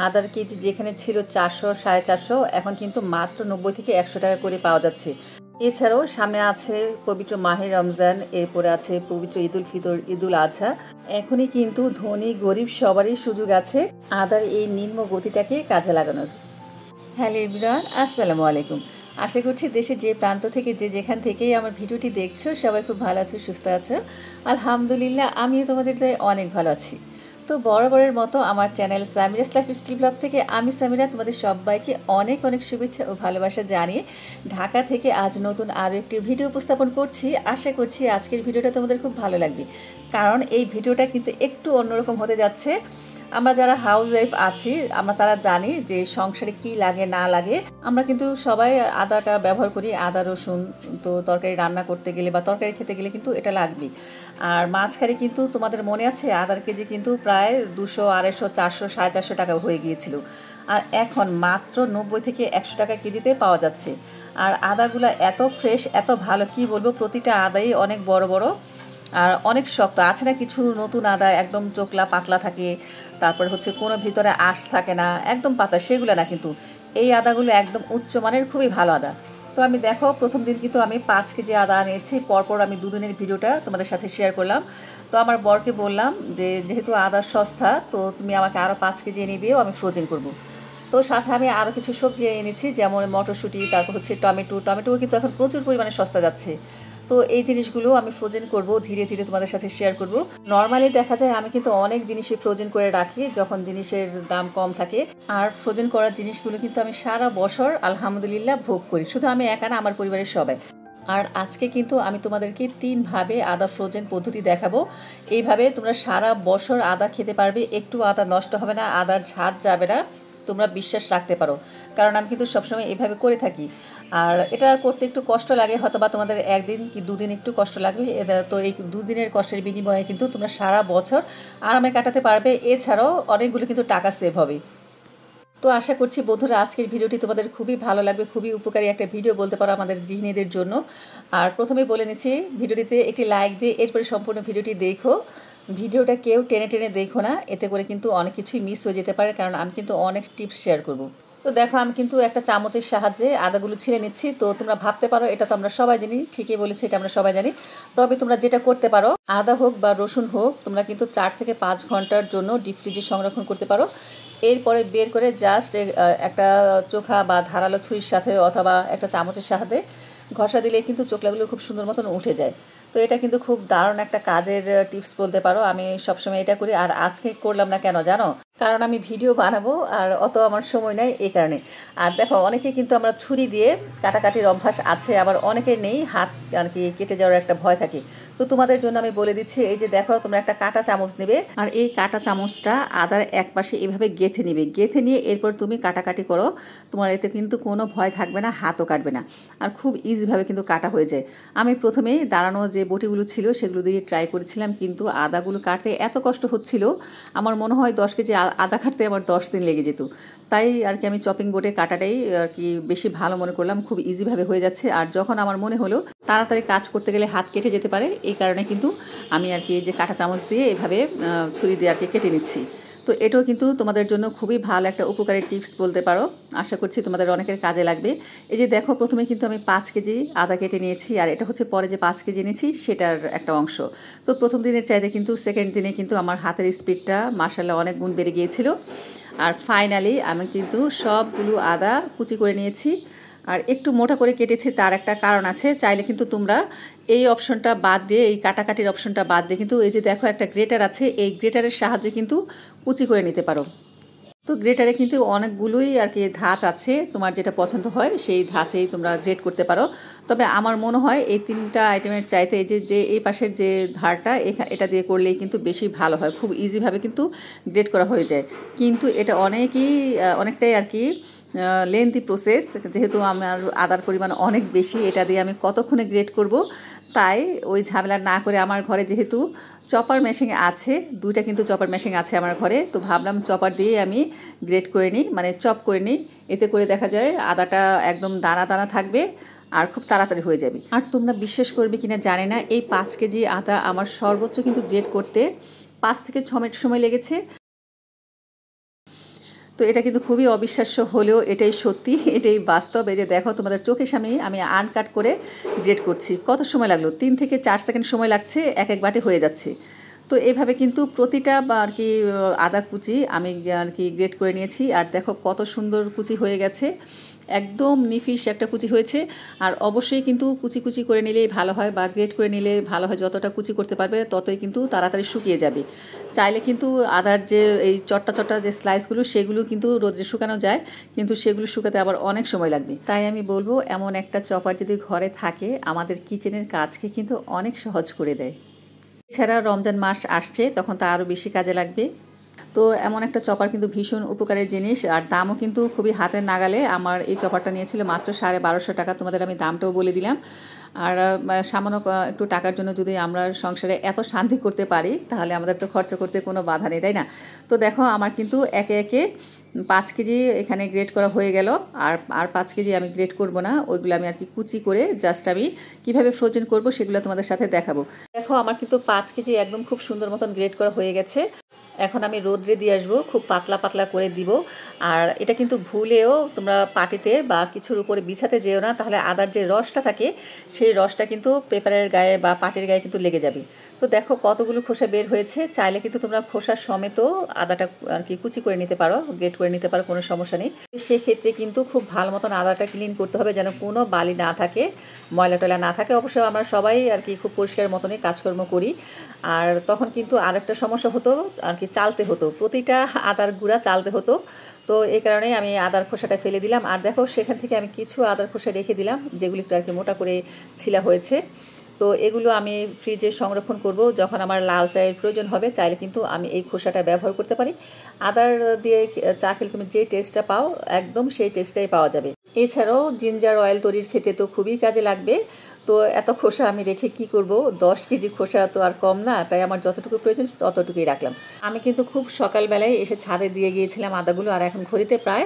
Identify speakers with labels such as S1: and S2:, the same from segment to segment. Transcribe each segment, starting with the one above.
S1: আদার KG যেখানে ছিল 400 450, এখন কিন্তু মাত্র 90 থেকে 100 টাকা করে পাওয়া যাচ্ছে। এছাড়াও সামনে আছে পবিত্র মাহে রমজান, এরপরে আছে পবিত্র ঈদুল ফিতর, ঈদুল আজহা। এখনই কিন্তু ধনী গরিব সবারই সুযোগ আছে আদার এই নিম্ন গতিটাকে কাজে লাগানোর। হ্যালো এভরিওয়ান, আসসালামু আলাইকুম। আশা করছি দেশের যে প্রান্ত থেকে যে যেখান থেকেই আমার ভিডিওটি দেখছো সবাই খুব ভালো আছো, সুস্থ আছো। আলহামদুলিল্লাহ, আমিও তোমাদের দয়ে অনেক ভালো আছি। তো বরাবরের মতো আমার চ্যানেল সামিরাস লাইফস্টাইল ব্লগ থেকে আমি সামিরা তোমাদের সবাইকে অনেক অনেক শুভেচ্ছা ও ভালোবাসা জানিয়ে ঢাকা থেকে আজ নতুন আরও একটি ভিডিও উপস্থাপন করছি। আশা করছি আজকের ভিডিওটা তোমাদের খুব ভালো লাগবে, কারণ এই ভিডিওটা কিন্তু একটু অন্যরকম হতে যাচ্ছে। আমরা যারা হাউস ওয়াইফ আছি আমরা তারা জানি যে সংসারে কি লাগে না লাগে। আমরা কিন্তু সবাই আদাটা ব্যবহার করি, আদা রসুন। তো তরকারি রান্না করতে গেলে বা তরকারি খেতে গেলে কিন্তু এটা লাগবেই। আর মাঝখানে কিন্তু তোমাদের মনে আছে আদার কেজি কিন্তু প্রায় 200 250 400 450 টাকা হয়ে গিয়েছিল, আর এখন মাত্র 90 থেকে 100 টাকা কেজিতে পাওয়া যাচ্ছে। আর আদাগুলো এত ফ্রেশ, এত ভালো, কি বলবো, প্রতিটা আদাই অনেক বড় বড় আর অনেক শক্ত। আছে না কিছু নতুন আদা একদম চোকলা পাতলা থাকে, তারপর হচ্ছে কোনো ভিতরে আঁশ থাকে না, একদম পাতা, সেগুলো না, কিন্তু এই আদাগুলো একদম উচ্চমানের, খুবই ভালো আদা। তো আমি দেখো প্রথম দিন কিন্তু আমি 5 কেজি আদা নিয়েছি, পরপর আমি দুদিনের ভিডিওটা তোমাদের সাথে শেয়ার করলাম। তো আমার বরকে বললাম যে যেহেতু আদা সস্তা, তো তুমি আমাকে আরও 5 কেজি এনে দিও, আমি ফ্রোজেন করব। তো সাথে আমি আরও কিছু সবজি এনেছি, যেমন মটরশুঁটি, তারপর হচ্ছে টমেটো কিন্তু এখন প্রচুর পরিমাণে সস্তা যাচ্ছে। তো এই জিনিসগুলো আমি ফ্রোজেন করব, ধীরে ধীরে তোমাদের সাথে শেয়ার করব। নর্মালি দেখা যায় আমি কিন্তু অনেক জিনিসই ফ্রোজেন করে রাখি যখন জিনিসের দাম কম থাকে। আর ফ্রোজেন করার জিনিসগুলো কিন্তু আমি সারা বছর আলহামদুলিল্লাহ ভোগ করি, শুধু আমি একা না, আমার পরিবারের সবাই। আর আজকে কিন্তু আমি তোমাদেরকে 3ভাবে আদা ফ্রোজেন পদ্ধতি দেখাবো। এইভাবে তোমরা সারা বছর আদা খেতে পারবে, একটু আদা নষ্ট হবে না, আদার ঝাঁজ যাবে না, তোমরা বিশ্বাস রাখতে পারো। কারণ আমি কিন্তু সবসময় এভাবে করে থাকি। আর এটা করতে একটু কষ্ট লাগে, হয়তো বা তোমাদের একদিন কি দুদিন একটু কষ্ট লাগবে, তো এই দুদিনের কষ্টের বিনিময়ে কিন্তু তোমরা সারা বছর আরামে কাটাতে পারবে। এছাড়াও অনেকগুলো কিন্তু টাকা সেভ হবে। তো আশা করছি বন্ধুরা আজকের ভিডিওটি তোমাদের খুবই ভালো লাগবে, খুবই উপকারী একটা ভিডিও বলতে পারো আমাদের গৃহিণীদের জন্য। আর প্রথমে বলে নিচ্ছি, ভিডিওটিতে একটি লাইক দিয়ে এরপরে সম্পূর্ণ ভিডিওটি দেখো। ভিডিওটা কেউ টেনে টেনে দেখো না, এতে করে কিন্তু অনেক কিছুই মিস হয়ে যেতে পারে, কারণ আমি কিন্তু অনেক টিপস শেয়ার করব। তো দেখো আমি কিন্তু একটা চামচের সাহায্যে আদাগুলো ছিলে নিচ্ছি। তো তোমরা ভাবতে পারো এটা তো আমরা সবাই জানি, ঠিকই বলেছি, এটা আমরা সবাই জানি। তবে তোমরা যেটা করতে পারো, আদা হোক বা রসুন হোক, তোমরা কিন্তু 4 থেকে 5 ঘন্টার জন্য ডিপ ফ্রিজে সংরক্ষণ করতে পারো। এরপরে বের করে জাস্ট একটা চোখা বা ধারালো ছুরির সাথে অথবা একটা চামচের সাহায্যে ঘষা দিলে কিন্তু চোখলাগুলো খুব সুন্দর মতন উঠে যায়। তো এটা কিন্তু খুব দারুণ একটা কাজের টিপস বলতে পারো। আমি সবসময় এটা করি, আর আজকে করলাম না কেন জানো? কারণ আমি ভিডিও বানাবো আর অত আমার সময় নাই, এই কারণে। আর দেখো অনেকে কিন্তু আমরা ছুরি দিয়ে কাটাকাটির অভ্যাস আছে, আবার অনেকের নেই, হাত আর কি কেটে যাওয়ার একটা ভয় থাকে। তো তোমাদের জন্য আমি বলে দিচ্ছি, এই যে দেখো তোমরা একটা কাঁটা চামচ নেবে, আর এই কাঁটা চামচটা আদার এক পাশে এভাবে গেঁথে নিবে, গেঁথে নিয়ে এরপর তুমি কাটাকাটি করো। তোমার এতে কিন্তু কোনো ভয় থাকবে না, হাতও কাটবে না, আর খুব ইজিভাবে কিন্তু কাটা হয়ে যায়। আমি প্রথমেই দাঁড়ানো যে বটিগুলো ছিল সেগুলো দিয়ে ট্রাই করেছিলাম, কিন্তু আদাগুলো কাটতে এত কষ্ট হচ্ছিল, আমার মনে হয় 10 কেজি আদা কাটতে আমার 10 দিন লেগে যেত। তাই আর কি আমি চপিং বোর্ডে কাটাটাই আর কি বেশি ভালো মনে করলাম, খুব ইজিভাবে হয়ে যাচ্ছে। আর যখন আমার মনে হলো তাড়াতাড়ি কাজ করতে গেলে হাত কেটে যেতে পারে, এই কারণে কিন্তু আমি আর কি যে কাঁটা চামচ দিয়ে এভাবে ছুরি দিয়ে আর কি কেটে নিচ্ছি। তো এটাও কিন্তু তোমাদের জন্য খুবই ভালো একটা উপকারী টিপস বলতে পারো। আশা করছি তোমাদের অনেকের কাজে লাগবে। এই যে দেখো প্রথমে কিন্তু আমি 5 কেজি আদা কেটে নিয়েছি, আর এটা হচ্ছে পরে যে 5 কেজি নিয়েছি সেটার একটা অংশ। তো প্রথম দিনের চাইতে কিন্তু সেকেন্ড দিনে কিন্তু আমার হাতের স্পিডটা মাশাআল্লাহ অনেক গুণ বেড়ে গিয়েছিল। আর ফাইনালি আমি কিন্তু সবগুলো আদা কুচি করে নিয়েছি। আর একটু মোটা করে কেটেছি, তার একটা কারণ আছে। চাইলে কিন্তু তোমরা এই অপশনটা বাদ দিয়ে, এই কাটাকাটির অপশনটা বাদ দিয়ে কিন্তু এই যে দেখো একটা গ্রেটার আছে, এই গ্রেটারের সাহায্যে কিন্তু কুচি করে নিতে পারো। তো গ্রেটারে কিন্তু অনেকগুলোই আর কি ধাঁচ আছে, তোমার যেটা পছন্দ হয় সেই ধাঁচেই তোমরা গ্রেট করতে পারো। তবে আমার মনে হয় এই 3টা আইটেমের চাইতে এই যে এই পাশের যে ধারটা এটা দিয়ে করলেই কিন্তু বেশি ভালো হয়, খুব ইজিভাবে কিন্তু গ্রেট করা হয়ে যায়। কিন্তু এটা অনেকটাই আর কি লেন্থি প্রসেস, যেহেতু আমার আদার পরিমাণ অনেক বেশি, এটা দিয়ে আমি কতক্ষণে গ্রেট করব, তাই ওই ঝামেলা না করে আমার ঘরে যেহেতু চপার মেশিন আছে, 2টা কিন্তু চপার মেশিন আছে আমার ঘরে, তো ভাবলাম চপার দিয়ে আমি গ্রেট করে নিই, মানে চপ করে নিই। এতে করে দেখা যায় আদাটা একদম দানা দানা থাকবে আর খুব তাড়াতাড়ি হয়ে যাবে। আর তোমরা বিশ্বাস করবে কিনা জানি না, এই 5 কেজি আদা আমার সর্বোচ্চ কিন্তু গ্রেট করতে 5 থেকে 6 মিনিট সময় লেগেছে। তো এটা কিন্তু খুবই অবিশ্বাস্য হলেও এটাই সত্যি, এটাই বাস্তব। এই যে দেখো তোমাদের চোখের সামনে আমি আনকাট করে গ্রেট করছি। কত সময় লাগলো? 3 থেকে 4 সেকেন্ড সময় লাগছে, এক এক বাটি হয়ে যাচ্ছে। তো এইভাবে কিন্তু প্রতিটা বা আর কি আদা কুচি আমি আর কি গ্রেট করে নিয়েছি। আর দেখো কত সুন্দর কুচি হয়ে গেছে, একদম নিফিস একটা কুচি হয়েছে। আর অবশ্যই কিন্তু কুচি কুচি করে নিলেই ভালো হয় বা গ্রেট করে নিলে ভালো হয়। যতটা কুচি করতে পারবে ততই কিন্তু তাড়াতাড়ি শুকিয়ে যাবে। চাইলে কিন্তু আদার যে এই চট্টা চট্টা যে স্লাইসগুলো সেগুলো কিন্তু রোদে শুকানো যায়, কিন্তু সেগুলো শুকাতে আবার অনেক সময় লাগবে। তাই আমি বলবো এমন একটা চপার যদি ঘরে থাকে আমাদের কিচেনের কাজকে কিন্তু অনেক সহজ করে দেয়। এছাড়া রমজান মাস আসছে, তখন তা আরও বেশি কাজে লাগবে। তো এমন একটা চপার কিন্তু ভীষণ উপকারের জিনিস, আর দামও কিন্তু খুবই হাতের নাগালে। আমার এই চপারটা নিয়েছিল মাত্র 1250 টাকা। তোমাদের আমি দামটাও বলে দিলাম। আর সামান্য একটু টাকার জন্য যদি আমরা সংসারে এত শান্তি করতে পারি তাহলে আমাদের তো খরচা করতে কোনো বাধা নেই, তাই না? তো দেখো আমার কিন্তু একে একে 5 কেজি এখানে গ্রেট করা হয়ে গেল। আর 5 কেজি আমি গ্রেট করব না, ওইগুলো আমি আর কি কুচি করে জাস্ট আমি কীভাবে ফ্রোজেন করব সেগুলো তোমাদের সাথে দেখাবো। দেখো আমার কিন্তু 5 কেজি একদম খুব সুন্দর মতন গ্রেট করা হয়ে গেছে। এখন আমি রোদ্রে দিয়ে আসবো, খুব পাতলা পাতলা করে দিব। আর এটা কিন্তু ভুলেও তোমরা পাটিতে বা কিছুর উপরে বিছাতে যেও না, তাহলে আদার যে রসটা থাকে সেই রসটা কিন্তু পেপারের গায়ে বা পাটির গায়ে কিন্তু লেগে যাবে। তো দেখো কতগুলো খোসা বের হয়েছে। চাইলে কিন্তু তোমরা খোসা সমেত আদাটা আর কি কুচি করে নিতে পারো, গ্রেট করে নিতে পারো, কোনো সমস্যা নেই। সেক্ষেত্রে কিন্তু খুব ভালো মতন আদাটা ক্লিন করতে হবে, যেন কোনো বালি না থাকে, ময়লা টয়লা না থাকে। অবশ্যই আমরা সবাই আর কি খুব পরিষ্কার মতনই কাজকর্ম করি। আর তখন কিন্তু আরেকটা সমস্যা হতো আর কি, চালতে হতো, প্রতিটা আদার গুঁড়া চালতে হতো। তো এই কারণেই আমি আদার খোসাটা ফেলে দিলাম। আর দেখো সেখান থেকে আমি কিছু আদার খোসা রেখে দিলাম, যেগুলি একটু আর কি মোটা করে ছিলা হয়েছে। তো এগুলো আমি ফ্রিজে সংরক্ষণ করব, যখন আমার লাল চায়ের প্রয়োজন হবে চাইলে কিন্তু আমি এই খোসাটা ব্যবহার করতে পারি। আদার দিয়ে চা খেলে তুমি যে টেস্টটা পাও একদম সেই টেস্টটাই পাওয়া যাবে। এছাড়াও জিঞ্জার অয়েল তৈরির ক্ষেত্রে তো খুবই কাজে লাগবে। তো এত খোসা আমি রেখে কি করব? 10 কেজি খোসা তো আর কম না, তাই আমার যতটুকু প্রয়োজন ততটুকুই রাখলাম। আমি কিন্তু খুব সকালবেলায় এসে ছাদে দিয়ে গিয়েছিলাম আদাগুলো, আর এখন ঘড়িতে প্রায়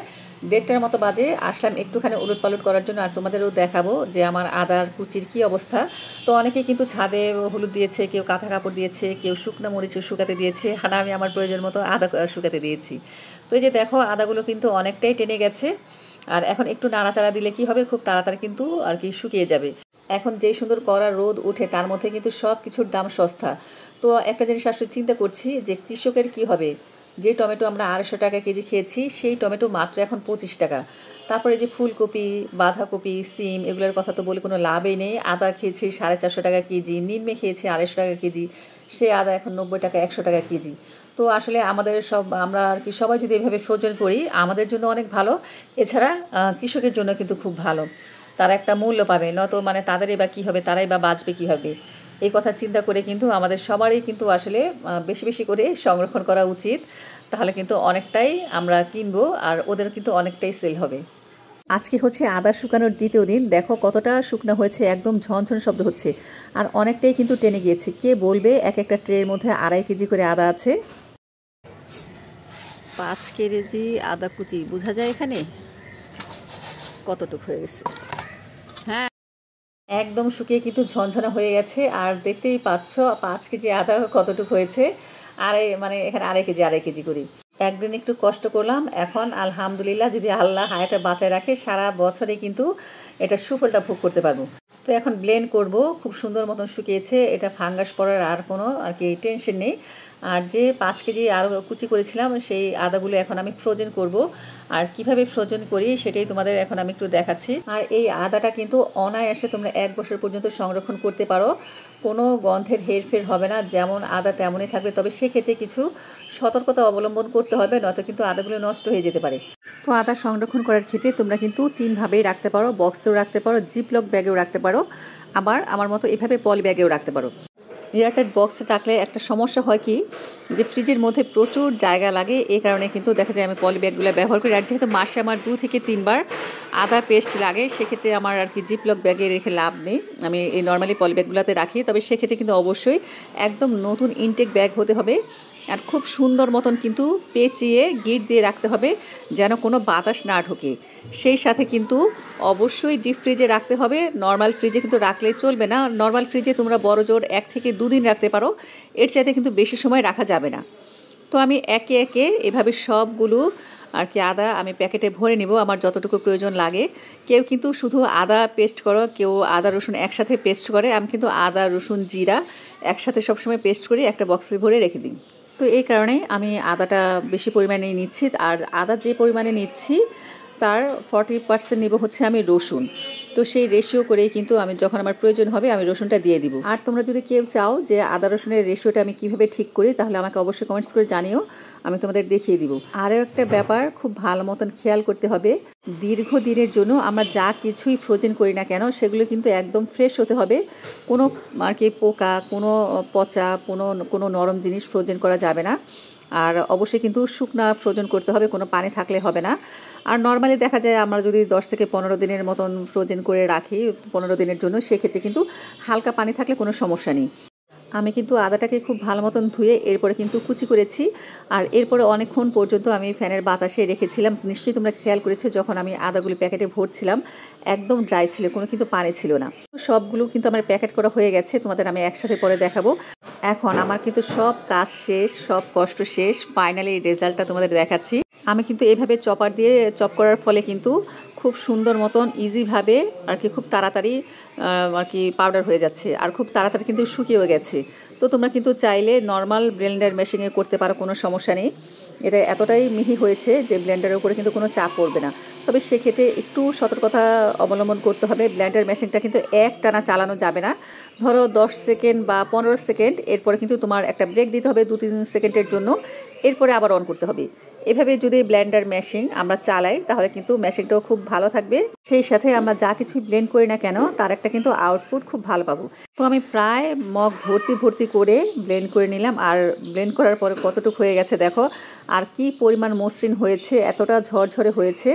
S1: 1:30টার মতো বাজে। আসলাম একটুখানি উলটপালট করার জন্য, আর তোমাদেরও দেখাবো যে আমার আদার কুচির কী অবস্থা। তো অনেকে কিন্তু ছাদে হলুদ দিয়েছে, কেউ কাঁথা কাপড় দিয়েছে, কেউ শুকনো মরিচ শুকাতে দিয়েছে, আর আমি আমার প্রয়োজন মতো আদা শুকাতে দিয়েছি। তো এই যে দেখো আদাগুলো কিন্তু অনেকটাই টেনে গেছে। আর এখন একটু নাড়াচাড়া দিলে কি হবে, খুব তাড়াতাড়ি কিন্তু আর কি শুকিয়ে যাবে। এখন যে সুন্দর কড়া রোদ উঠে, তার মধ্যে কিন্তু সব কিছুর দাম সস্তা। তো একটা জিনিস আসলে চিন্তা করছি যে কৃষকের কি হবে। যে টমেটো আমরা 250 টাকা কেজি খেয়েছি, সেই টমেটো মাত্র এখন 25 টাকা। তারপরে যে ফুলকপি, বাঁধাকপি, সিম, এগুলোর কথা তো বলে কোনো লাভই নেই। আদা খেয়েছি 450 টাকা কেজি, নিম্মে খেয়েছি 250 টাকা কেজি, সে আদা এখন 90 টাকা 100 টাকা কেজি। তো আসলে আমাদের আমরা আর কি সবাই যদি এভাবে ফ্রোজেন করি আমাদের জন্য অনেক ভালো। এছাড়া কৃষকের জন্য কিন্তু খুব ভালো, তারা একটা মূল্য পাবে। নয়তো মানে তাদেরই বা কী হবে, তারাই বা বাঁচবে কীভাবে? এই কথা চিন্তা করে কিন্তু আমাদের সবারই কিন্তু আসলে বেশি বেশি করে সংরক্ষণ করা উচিত। তাহলে কিন্তু অনেকটাই আমরা কিনবো, আর ওদের কিন্তু অনেকটাই সেল হবে। আজকে হচ্ছে আদা শুকানোর দ্বিতীয় দিন। দেখো কতটা শুকনো হয়েছে, একদম ঝনঝন শব্দ হচ্ছে, আর অনেকটাই কিন্তু টেনে গিয়েছে। কে বলবে এক একটা ট্রের মধ্যে 2.5 কেজি করে আদা আছে। 5 কেজি আদা কুচি বোঝা যায় এখানে কতটুকু হয়ে গেছে। হ্যাঁ, একদম শুকিয়ে কিন্তু ঝনঝনা হয়ে গেছে। আর দেখতেই পাচ্ছ 5 কেজি আদা কতটুকু হয়েছে। মানে এখানে 2.5 কেজি করি। একদিন একটু কষ্ট করলাম, এখন আলহামদুলিল্লাহ যদি আল্লাহ হায়াতে বাঁচায় রাখে সারা বছরে কিন্তু এটা সুফলটা ভোগ করতে পারবো। তো এখন ব্লেন্ড করব, খুব সুন্দর মতন শুকিয়েছে। এটা ফাঙ্গাস পড়ার আর কোনো আর কি টেনশন নেই। আর যে 5 কেজি আরও কুচি করেছিলাম সেই আদাগুলো এখন আমি ফ্রোজেন করব। আর কিভাবে ফ্রোজেন করি সেটাই তোমাদের এখন আমি একটু দেখাচ্ছি। আর এই আদাটা কিন্তু অনায়াসে তোমরা 1 বছর পর্যন্ত সংরক্ষণ করতে পারো, কোনো গন্ধের হেরফের হবে না, যেমন আদা তেমনই থাকবে। তবে সেক্ষেত্রে কিছু সতর্কতা অবলম্বন করতে হবে, নয়তো কিন্তু আদাগুলো নষ্ট হয়ে যেতে পারে। তো আদা সংরক্ষণ করার ক্ষেত্রে তোমরা কিন্তু 3ভাবেই রাখতে পারো, বক্সেও রাখতে পারো, জিপলক ব্যাগেও রাখতে পারো, আবার আমার মতো এভাবে পলি ব্যাগেও রাখতে পারো। এয়ারটাইট বক্সে রাখলে একটা সমস্যা হয় কি, যে ফ্রিজের মধ্যে প্রচুর জায়গা লাগে। এই কারণে কিন্তু দেখা যায় আমি পলি ব্যাগগুলো ব্যবহার করি। আর যেহেতু মাসে আমার 2 থেকে 3 বার আদা পেস্ট লাগে, সেক্ষেত্রে আমার আর কি জিপলক ব্যাগে রেখে লাভ নেই। আমি এই নর্মালি পলি ব্যাগগুলোতে রাখি। তবে সেক্ষেত্রে কিন্তু অবশ্যই একদম নতুন ইনটেক ব্যাগ হতে হবে, আর খুব সুন্দর মতন কিন্তু পেঁচিয়ে গিট দিয়ে রাখতে হবে, যেন কোনো বাতাস না ঢোকে। সেই সাথে কিন্তু অবশ্যই ডিপ ফ্রিজে রাখতে হবে, নর্মাল ফ্রিজে কিন্তু রাখলে চলবে না। নর্মাল ফ্রিজে তোমরা বড় জোর 1 থেকে 2 দিন রাখতে পারো, এর চাইতে কিন্তু বেশি সময় রাখা যাবে না। তো আমি একে একে এভাবে সবগুলো আর কি আদা আমি প্যাকেটে ভরে নিব আমার যতটুকু প্রয়োজন লাগে। কেউ কিন্তু শুধু আদা পেস্ট করো, কেউ আদা রসুন একসাথে পেস্ট করে। আমি কিন্তু আদা রসুন জিরা একসাথে সবসময় পেস্ট করি, একটা বক্সে ভরে রেখে দিই। তো এই কারণে আমি আদাটা বেশি পরিমাণে নিচ্ছি। আর আদা যে পরিমাণে নিচ্ছি তার 40% নিব হচ্ছে আমি রসুন। তো সেই রেশিও করেই কিন্তু আমি যখন আমার প্রয়োজন হবে আমি রসুনটা দিয়ে দিব। আর তোমরা যদি কেউ চাও যে আদা রসুনের রেশিওটা আমি কিভাবে ঠিক করি, তাহলে আমাকে অবশ্যই কমেন্টস করে জানিও, আমি তোমাদের দেখিয়ে দিব। আরও একটা ব্যাপার খুব ভালো মতন খেয়াল করতে হবে, দীর্ঘদিনের জন্য আমরা যা কিছুই ফ্রোজেন করি না কেন সেগুলো কিন্তু একদম ফ্রেশ হতে হবে। কোনো আর কি পোকা, কোনো পচা, কোনো নরম জিনিস ফ্রোজেন করা যাবে না। আর অবশ্যই কিন্তু শুকনা ফ্রোজেন করতে হবে, কোনো পানি থাকলে হবে না। আর নর্মালি দেখা যায় আমরা যদি 10 থেকে 15 দিনের মতন ফ্রোজেন করে রাখি 15 দিনের জন্য, সেক্ষেত্রে কিন্তু হালকা পানি থাকলে কোনো সমস্যা নেই। আমি কিন্তু আদাটাকে খুব ভালো মতন ধুয়ে এরপরে কিন্তু কুচি করেছি। আর এরপরে অনেকক্ষণ পর্যন্ত আমি ফ্যানের বাতাসে রেখেছিলাম। নিশ্চয়ই তোমরা খেয়াল করেছো, যখন আমি আদাগুলি প্যাকেটে ভরছিলাম একদম ড্রাই ছিল, কোনো কিন্তু পানি ছিল না। সবগুলো কিন্তু আমার প্যাকেট করা হয়ে গেছে, তোমাদের আমি একসাথে পরে দেখাবো। এখন আমার কিন্তু সব কাজ শেষ, সব কষ্ট শেষ, ফাইনালি রেজাল্টটা তোমাদের দেখাচ্ছি। আমি কিন্তু এভাবে চপার দিয়ে চপ করার ফলে কিন্তু খুব সুন্দর মতন ইজিভাবে আর কি খুব তাড়াতাড়ি আর কি পাউডার হয়ে যাচ্ছে, আর খুব তাড়াতাড়ি কিন্তু শুকিয়েও গেছে। তো তোমরা কিন্তু চাইলে নর্মাল ব্লেন্ডার মেশিনে করতে পারো, কোনো সমস্যা নেই। এটা এতটাই মিহি হয়েছে যে ব্লেন্ডারের উপরে কিন্তু কোনো চাপ পড়বে না। তবে সেক্ষেত্রে একটু সতর্কতা অবলম্বন করতে হবে। ব্লেন্ডার মেশিনটা কিন্তু একটানা চালানো যাবে না। ধরো 10 সেকেন্ড বা 15 সেকেন্ড, এরপরে কিন্তু তোমার একটা ব্রেক দিতে হবে 2-3 সেকেন্ডের জন্য, এরপরে আবার অন করতে হবে। এভাবে যদি ব্লেন্ডার মেশিন আমরা চালাই তাহলে কিন্তু মেশিনটাও খুব ভালো থাকবে, সেই সাথে আমরা যা কিছু ব্লেন্ড করি না কেন তার একটা কিন্তু আউটপুট খুব ভালো পাবো। তো আমি প্রায় মগ ভর্তি করে ব্লেন্ড করে নিলাম। আর ব্লেন্ড করার পরে কতটুকু হয়ে গেছে দেখো, আর কি পরিমাণ মসৃণ হয়েছে, এতটা ঝরঝরে হয়েছে,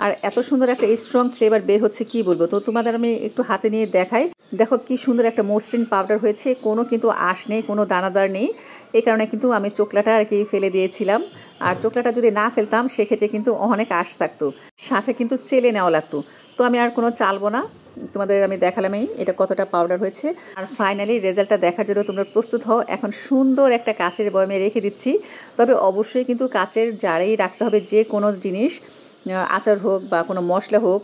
S1: আর এত সুন্দর একটা স্ট্রং ফ্লেভার বের হচ্ছে, কি বলবো। তো তোমাদের আমি একটু হাতে নিয়ে দেখাই, দেখো কি সুন্দর একটা মসৃণ পাউডার হয়েছে, কোনো কিন্তু আঁশ নেই, কোনো দানাদার নেই। এই কারণে কিন্তু আমি চোকলাটা আর কি ফেলে দিয়েছিলাম। আর চোকলাটা যদি না ফেলতাম সেক্ষেত্রে কিন্তু অনেক আঁশ থাকতো, সাথে কিন্তু চেলে নেওয়া লাগতো। তো আমি আর কোনো চালবো না, তোমাদের আমি দেখালামই এটা কতটা পাউডার হয়েছে। আর ফাইনালি রেজাল্টটা দেখার জন্য তোমরা প্রস্তুত হও। এখন সুন্দর একটা কাচের বয়মে রেখে দিচ্ছি। তবে অবশ্যই কিন্তু কাচের জারেই রাখতে হবে যে কোনো জিনিস, আচার হোক বা কোনো মশলা হোক,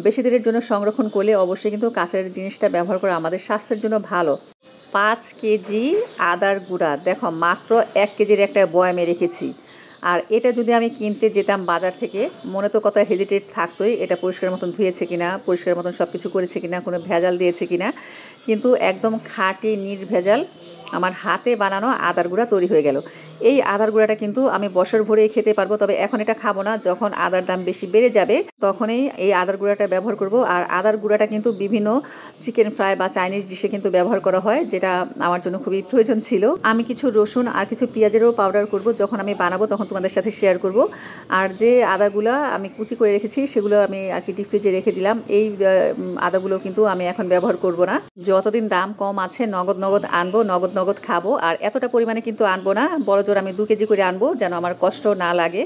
S1: বেশি দিনের জন্য সংরক্ষণ করলে অবশ্যই কিন্তু কাচের জিনিসটা ব্যবহার করা আমাদের স্বাস্থ্যের জন্য ভালো। 5 কেজি আদার গুঁড়া, দেখো মাত্র 1 কেজির একটা বয়ামে রেখেছি। আর এটা যদি আমি কিনতে যেতাম বাজার থেকে, মনে তো কথা হেজিটেট থাকতোই, এটা পরিষ্কার মতন ধুয়েছে কিনা, পরিষ্কার মতন সব কিছু করেছে কিনা, কোনো ভেজাল দিয়েছে কিনা। কিন্তু একদম খাঁটি নির্ভেজাল আমার হাতে বানানো আদার গুঁড়া তৈরি হয়ে গেল। এই আদার গুঁড়াটা কিন্তু আমি বছর ভরেই খেতে পারবো, তবে এখন এটা খাবো না। যখন আদার দাম বেশি বেড়ে যাবে তখনই এই আদার গুঁড়াটা ব্যবহার করব। আর আদার গুঁড়াটা কিন্তু বিভিন্ন চিকেন ফ্রাই বা চাইনিজ ডিশে কিন্তু ব্যবহার করা হয়, যেটা আমার জন্য খুবই প্রয়োজন ছিল। আমি কিছু রসুন আর কিছু পেঁয়াজেরও পাউডার করব, যখন আমি বানাবো তখন তোমাদের সাথে শেয়ার করব। আর যে আদাগুলো আমি কুচি করে রেখেছি সেগুলো আমি আর কি ডিপ ফ্রিজে রেখে দিলাম। এই আদাগুলো কিন্তু আমি এখন ব্যবহার করব না। যতদিন দাম কম আছে নগদ আনবো, নগদ খাবো। আর এতটা পরিমাণে কিন্তু আনবো না, বড় জোর আমি 2 কেজি করে আনবো, যেন আমার কষ্ট না লাগে।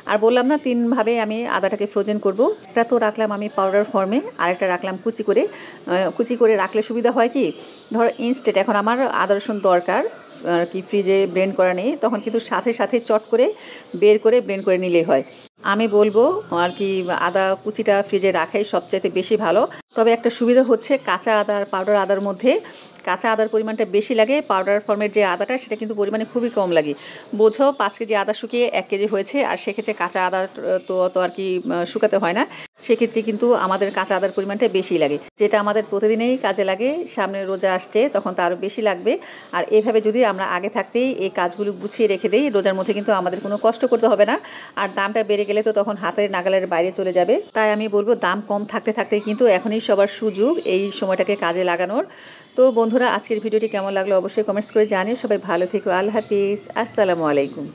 S1: আর বললাম না 3 ভাবে আমি আদাটাকে ফ্রোজেন করব। একটা তো রাখলাম আমি পাউডার ফর্মে, আরেকটা রাখলাম কুচি করে রাখলে সুবিধা হয় কি, ধর ইনস্ট্যান্ট এখন আমার আদা রসুন দরকার আর কি ফ্রিজে ব্লেন্ড করা নেই, তখন কিন্তু সাথে চট করে বের করে ব্লেন্ড করে নিলেই হয়। আমি বলবো আর কি আদা কুচিটা ফ্রিজে রাখাই সবচাইতে বেশি ভালো। তবে একটা সুবিধা হচ্ছে কাঁচা আদা আর পাউডার আদার মধ্যে কাঁচা আদার পরিমাণটা বেশি লাগে, পাউডার ফর্মের যে আদাটা সেটা কিন্তু পরিমাণে খুবই কম লাগে। বোঝো 5 কেজি আদা শুকিয়ে 1 কেজি হয়েছে, আর সেক্ষেত্রে কাঁচা আদা তো আর কি শুকাতে হয় না, সেক্ষেত্রে কিন্তু আমাদের কাঁচা আদার পরিমাণটা বেশি লাগে, যেটা আমাদের প্রতিদিনেই কাজে লাগে। সামনে রোজা আসছে তখন তো আরও বেশি লাগবে। আর এভাবে যদি আমরা আগে থাকতেই এই কাজগুলো গুছিয়ে রেখে দিই, রোজার মধ্যে কিন্তু আমাদের কোনো কষ্ট করতে হবে না। আর দামটা বেড়ে গেলে তো তখন হাতের নাগালের বাইরে চলে যাবে। তাই আমি বলবো দাম কম থাকতে কিন্তু এখনই সবার সুযোগ এই সময়টাকে কাজে লাগানোর। তো বন্ধুরা, আজকের ভিডিওটি কেমন লাগলো অবশ্যই কমেন্টস করে জানিও। সবাই ভালো থেকো, আল্লাহ হাফিজ, আসসালামু আলাইকুম।